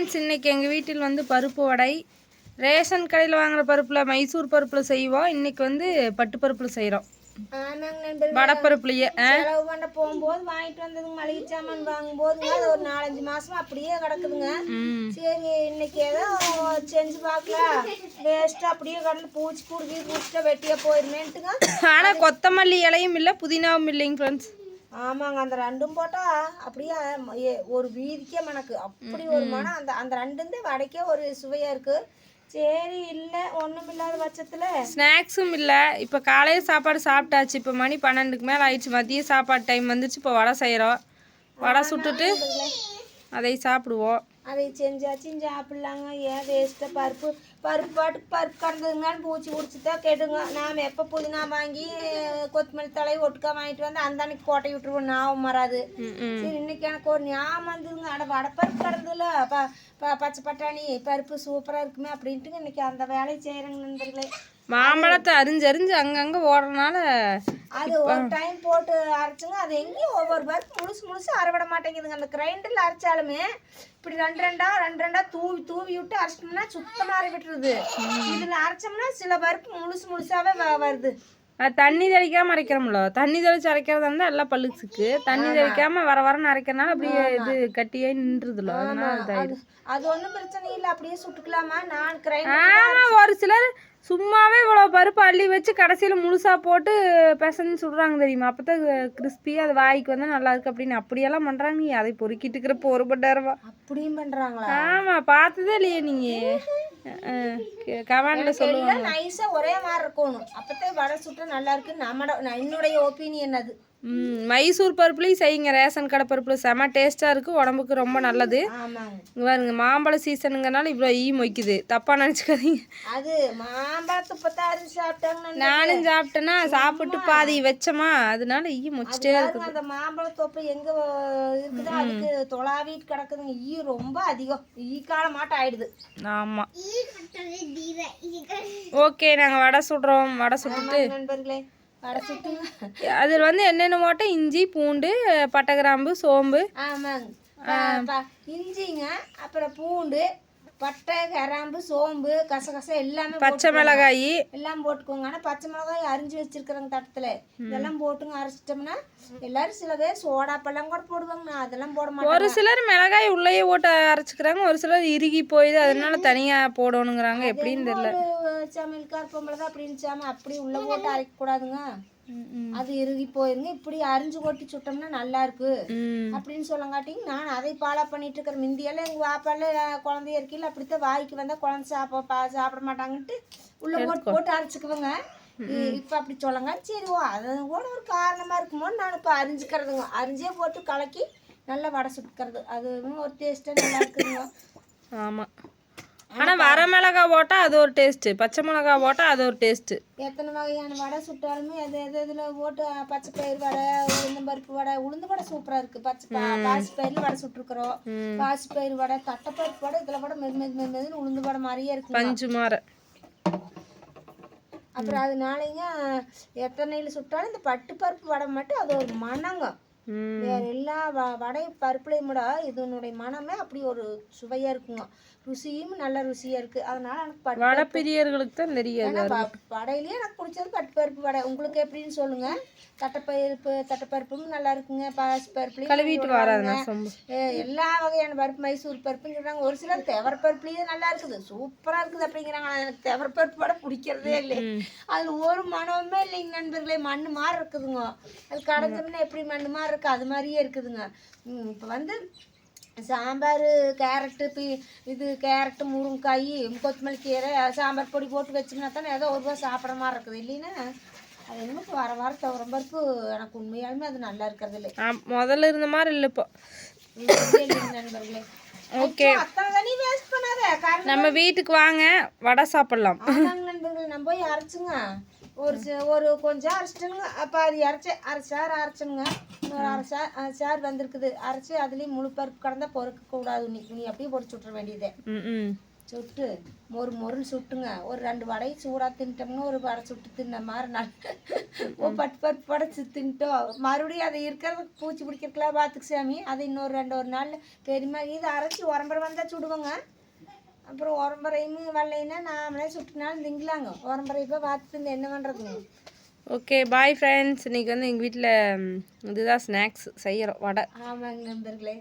Friends, இன்றைக்கி எங்கள் வீட்டில் வந்து பருப்பு வடை. ரேஷன் கடையில் வாங்குகிற பருப்பில் மைசூர் பருப்பில் செய்வோம். இன்றைக்கி வந்து பட்டு பருப்பில் செய்கிறோம். வடப்பருப்புலையே செலவு பண்ண போகும்போது வாங்கிட்டு வந்ததுங்க. மளிகை சாமான் வாங்கும்போதுங்க அது ஒரு 4-5 மாசமா அப்படியே கிடக்குதுங்க. சரி இன்னைக்கு ஏதோ செஞ்சு பார்க்கலாம், வேஸ்ட்டாக அப்படியே கடல பூச்சி பூச்சிட்டா வெட்டியா போயிருமேன்ட்டுங்க. ஆனால் கொத்தமல்லி இலையும் இல்லை, புதினாவும் இல்லைங்க ஃப்ரெண்ட்ஸ். ஆமாங்க, அந்த ரெண்டும் போட்டால் அப்படியே ஒரு வீதிக்கே மணக்கு அப்படி ஒரு மனம். அந்த ரெண்டு வடைக்கே ஒரு சுவையாக இருக்குது. சரி இல்லை ஒன்றும் இல்லாத பட்சத்தில் ஸ்நாக்ஸும் இல்லை. இப்போ காலையில் சாப்பாடு சாப்பிட்டாச்சு. இப்போ மணி 12க்கு மேலே ஆயிடுச்சு. மதிய சாப்பாடு டைம் வந்துச்சு. இப்போ வடை செய்கிறோம். வடை சுட்டுட்டு அதை சாப்பிடுவோம். அதை செஞ்சாச்சும் சாப்பிட்லாங்க. ஏன் வேஸ்ட்டாக பருப்பு கடந்ததுங்கன்னு பூச்சி குடிச்சுதான் கெடுங்க. நாம் எப்போ புதினா வாங்கி கொத்தமல்லி தலையை ஒட்டுக்கா வாங்கிட்டு வந்து அந்த அன்னைக்கு கோட்டை விட்டுருவோம், ஞாபகம் வராது. சரி இன்னைக்கு எனக்கு ஒரு ஞாபகம் வந்ததுங்க. வடப்பருப்பு கடந்ததுல பச்சை பட்டாணி பருப்பு சூப்பராக இருக்குமே அப்படின்ட்டு இன்னைக்கு அந்த வேலையை செய்கிறேங்க நண்பர்களே. மாம்பழத்தை அரிஞ்சு அங்கங்கே ஓடுறதுனால அது ஒரு டைம் போட்டு அரைச்சுங்க. அது எங்கேயும் ஒவ்வொரு பருப்பு முழுசு அரைவிட மாட்டேங்குதுங்க. அந்த கிரைண்டரில் அரைச்சாலுமே இப்படி ரெண்டு ரெண்டா தூவி விட்டு அரைச்சிட்டோம்னா சுத்தமாக அரை விட்டுருது. இதில் அரைச்சோம்னா சில பருப்பு முழுசாவே வருது. தண்ணி தெளிக்காமல் அரைக்கிறோம்ல. தண்ணி தெளிச்சு அரைக்கிறதா இருந்தால் எல்லாம் பல்லுக்கு. தண்ணி தெளிக்காமல் வரன்னு அரைக்கிறனால அப்படியே இது கட்டியே நின்றுதுல. அது ஒன்றும் பிரச்சனை இல்லை, அப்படியே சுட்டுக்கலாமா. நான் கிரைண்டர் ஒரு சிலர் சும்மாவே இவ்வளோ பருப்பு அள்ளி வச்சு கடைசியில் முழுசாக போட்டு பிசைஞ்சு சுடுறாங்க தெரியுமா. அப்போ தான் கிறிஸ்பியாக அது வாய்க்கு வந்தால் நல்லா இருக்கு அப்படின்னு அப்படியெல்லாம் பண்ணுறாங்க. நீ அதை பொறுக்கிட்டு இருக்கிறப்போ ஒரு மணி நேரமா அப்படியும் பண்ணுறாங்களா? ஆமாம், பார்த்ததே இல்லையே நீங்கள். கமெண்டில் சொல்லுவாங்க. நைஸாக ஒரே மாதிரி இருக்கணும், அப்போதான் வடை சுட்டு நல்லா இருக்குன்னு என்னுடைய ஒப்பீனியன் அது. மைசூர் பருப்புலையும் செய்யுங்க. ரேஷன் கடை பருப்புல செம டேஸ்ட்டாக இருக்குது, உடம்புக்கு ரொம்ப நல்லது. இங்கே பாருங்க, மாம்பழ சீசனுங்கனால இவ்வளோ ஈ மொய்க்குது, தப்பாக நினச்சிக்காதீங்க. அது மாம்பழத்தை பற்றி சாப்பிட்டாங்க. நானும் சாப்பிட்டேன்னா சாப்பிட்டு பாதி வச்சோமா, அதனால ஈ மொச்சிட்டே இருக்குது. அந்த மாம்பழ தொப்பு எங்கே இருக்குதோ அதுக்கு தொலாவிட்டு கிடக்குதுங்க. ஈ ரொம்ப அதிகம், ஈ காலமாட்டம் ஆயிடுது. ஆமாம், ஓகே நாங்கள் வடை சுடுறோம். வடை சுட்டுட்டு நண்பர்களே அதில் வந்து என்னென்ன போட்டால் இஞ்சி பூண்டு பட்டை கிராம்பு சோம்பு. ஆமாங்க, இஞ்சிங்க அப்புறம் பூண்டு பட்டை கிராம்பு சோம்பு கசகச எல்லாமே பச்சை மிளகாய் எல்லாம் போட்டுக்கோங்க. ஆனால் பச்சை மிளகாய் அரிஞ்சு வச்சிருக்கிறேங்க தட்டத்தில், இதெல்லாம் போட்டுங்க. அரைச்சிட்டோம்னா எல்லாரும் சில பேர் சோடாப்பெல்லாம் கூட போடுவாங்க. நான் அதெல்லாம் போட மாட்டேன். ஒரு சிலர் மிளகாய் உள்ளேயே போட்டு அரைச்சிக்கிறாங்க, ஒரு சிலர் இறுகி போயிடுது அதனால தனியாக போடணுங்கிறாங்க. எப்படின்னு தெரியல. சமையல்கார பொம்பளை தான் அப்படின்னு சாம அப்படி உள்ள போட்டு அரைக்கக்கூடாதுங்க, அது இறுகி போயிருங்க. இப்படி அரிஞ்சு கொட்டி சுட்டோம்னா நல்லா இருக்கு அப்படின்னு சொல்லங்காட்டிங்க நான் அதை ஃபாலோ பண்ணிட்டு இருக்கிறேன். முந்தியெல்லாம் எங்கள் வாப்பால குழந்தைய இருக்கையில் அப்படித்தான் வாய்க்கு வந்தால் குழந்தை சாப்பிட மாட்டாங்கன்ட்டு உள்ள போட்டு அரைச்சிக்குவேங்க. இப்போ அப்படி சொல்லங்க. சரி அது கூட ஒரு காரணமாக இருக்குமோன்னு நான் இப்போ அரிஞ்சுக்கிறதுங்க. அரிஞ்சே போட்டு கலக்கி நல்லா வடை சுட்டுக்கிறது, அதுவும் ஒரு டேஸ்ட்டாக நல்லா இருக்குதுங்க. ஆமாம், ஆனால் வர மிளகா போட்டால் அது ஒரு டேஸ்ட்டு, பச்சை மிளகா போட்டால் அது ஒரு டேஸ்ட்டு. எத்தனை வகையான வடை சுட்டாலுமே இதில் போட்டு பச்சை பயிர் வடை, உளுந்தம்பருப்பு வடை. உளுந்து வடை சூப்பராக இருக்குது. பாசி பயிரில் வடை சுட்டுருக்குறோம். பாசி பயிர் வடை, தட்டைப்பருப்பு வடை, இதில் கூட மெதுன்னு உளுந்து வடை மாதிரியே இருக்குது, பஞ்சு மாற. அப்புறம் அதனாலங்க எத்தனையில் சுட்டாலும் இந்த பட்டு பருப்பு வடை மட்டும் அது ஒரு மனங்க. வேற எல்லா வடை பருப்புலையும் விட இதனுடைய மனமே அப்படி ஒரு சுவையா இருக்குங்க. ருசியும் நல்ல ருசியா இருக்கு. அதனால எனக்கு வடை பிரியர்களுக்கு தான் தெரியாது. வடையிலேயே எனக்கு பிடிச்சது பட்டுப்பருப்பு வடை. உங்களுக்கு எப்படின்னு சொல்லுங்க. தட்டைப்பருப்பும் நல்லா இருக்குங்க. பாசிப்பருப்புலையும் கழுவிட்டு வராதுண்ணா எல்லா வகையான பருப்பு, மைசூர் பருப்புன்னு சொல்றாங்க. ஒரு சிலர் தெவரப்பருப்புலேயே நல்லா இருக்குது, சூப்பரா இருக்குது அப்படிங்கிறாங்க. எனக்கு தெவரப்பருப்பு வடை பிடிக்கிறதே இல்லை. அது ஒரு மனமே இல்லைங்க நண்பர்களே. மண்ணு மாதிரி இருக்குதுங்க. அது கடைஞ்சோம்னா எப்படி மண்ணு மாதிரி இருக்கு அது மாதிரியே இருக்குதுங்க. இப்போ வந்து சாம்பார் கேரட்டு கேரட்டு முருங்கைக்காய் கொத்தமல்லி கீரை சாம்பார் பொடி போட்டு வச்சோம்னா தானே ஏதோ ஒரு ரூபா சாப்பிட்ற மாதிரி இருக்குது. இல்லைன்னா அது என்னமோ வர துவரம் பருப்பு எனக்கு உண்மையாலுமே அது நல்லா இருக்கிறது இல்லை. முதல்ல இருந்த மாதிரி இல்லை இப்போ. நண்பர்களே ஓகே, வேஸ்ட் பண்ணாத நம்ம வீட்டுக்கு வாங்க, வடை சாப்பிடலாம். நண்பர்களே நம்ம போய் அரைச்சுங்க. ஒரு கொஞ்சம் அரைச்சிட்டுங்க. அப்போ அது அரை சார் அரைச்சனுங்க. இன்னொரு அரை சார் வந்திருக்குது அரைச்சி அதுலேயும் முழு பருப்பு கடந்தால் பொறுக்க கூடாது. நீ அப்படியே பொறிச்சு விட்ற வேண்டியதே. சுட்டு மொறுன்னு சுட்டுங்க. ஒரு 2 வடையை சூடாக தின்ட்டோம்னா ஒரு வடை சுட்டு தின்ன மாதிரி பட்டு பட்டு படைச்சு தின்ட்டோம். மறுபடியும் அதை இருக்கிறதுக்கு பூச்சி பிடிக்கிறதுலாம் பார்த்துக்கு சாமி. அது இன்னொரு 2 நாள் பெரியமா இது அரைச்சி உரம்பரை வந்தால் சுடுவோங்க. அப்புறம் உரம்பரையும் வரலைன்னா நாமளே சுட்டுனாலும் திங்கலாங்க. உரம்பரை போய் பார்த்து என்ன பண்ணுறதுங்க. Okay bye friends. இன்றைக்கி வந்து எங்கள் வீட்டில் இதுதான் ஸ்நாக்ஸ் செய்கிறோம், வடை. ஆமாங்க நண்பர்களே.